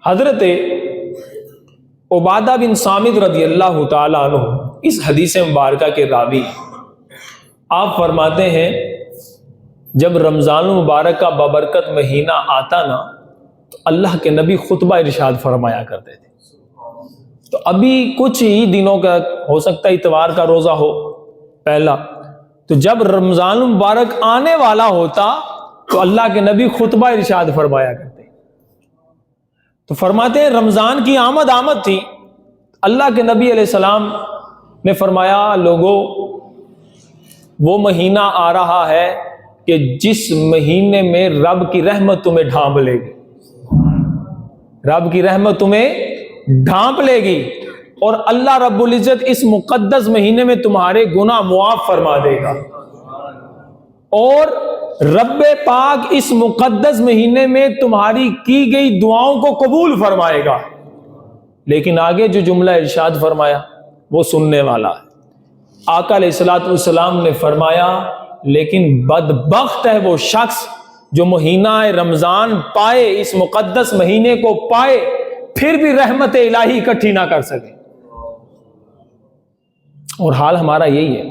حضرت عبادہ بن صامت رضی اللہ تعالیٰ عنہ اس حدیث مبارکہ کے راوی، آپ فرماتے ہیں جب رمضان المبارک کا بابرکت مہینہ آتا نا تو اللہ کے نبی خطبہ ارشاد فرمایا کرتے تھے۔ تو ابھی کچھ ہی دنوں کا ہو سکتا ہے اتوار کا روزہ ہو پہلا، تو جب رمضان المبارک آنے والا ہوتا تو اللہ کے نبی خطبہ ارشاد فرمایا کرتے۔ تو فرماتے ہیں رمضان کی آمد تھی، اللہ کے نبی علیہ السلام نے فرمایا لوگوں وہ مہینہ آ رہا ہے کہ جس مہینے میں رب کی رحمت تمہیں ڈھانپ لے گی، رب کی رحمت تمہیں ڈھانپ لے گی، اور اللہ رب العزت اس مقدس مہینے میں تمہارے گناہ معاف فرما دے گا، اور رب پاک اس مقدس مہینے میں تمہاری کی گئی دعاؤں کو قبول فرمائے گا۔ لیکن آگے جو جملہ ارشاد فرمایا وہ سننے والا ہے۔ آقا علیہ الصلوۃ والسلام نے فرمایا لیکن بدبخت ہے وہ شخص جو مہینہ رمضان پائے، اس مقدس مہینے کو پائے، پھر بھی رحمت الہی اکٹھی نہ کر سکے۔ اور حال ہمارا یہی ہے۔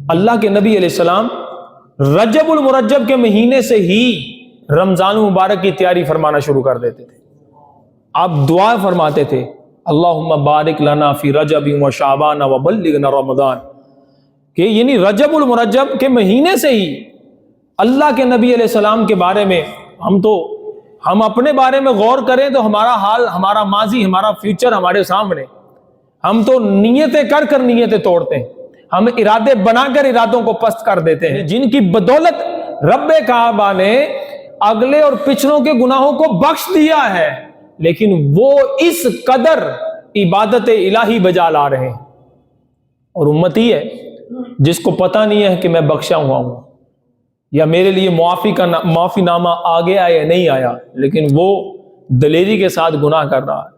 اللہ کے نبی علیہ السلام رجب المرجب کے مہینے سے ہی رمضان المبارک کی تیاری فرمانا شروع کر دیتے تھے۔ آپ دعا فرماتے تھے اللہم بارک لنا فی رجب و شعبان و بلغنا رمضان، کہ یعنی رجب المرجب کے مہینے سے ہی اللہ کے نبی علیہ السلام کے بارے میں ہم اپنے بارے میں غور کریں تو ہمارا حال، ہمارا ماضی، ہمارا فیوچر ہمارے سامنے۔ ہم تو نیتیں کر کر نیتیں توڑتے ہیں، ہم ارادے بنا کر ارادوں کو پست کر دیتے ہیں، جن کی بدولت رب کعبہ نے اگلے اور پچھلوں کے گناہوں کو بخش دیا ہے، لیکن وہ اس قدر عبادت الہی بجا لا رہے ہیں۔ اور امتی ہے جس کو پتہ نہیں ہے کہ میں بخشا ہوا ہوں یا میرے لیے معافی نامہ آ گیا یا نہیں آیا، لیکن وہ دلیری کے ساتھ گناہ کر رہا ہے۔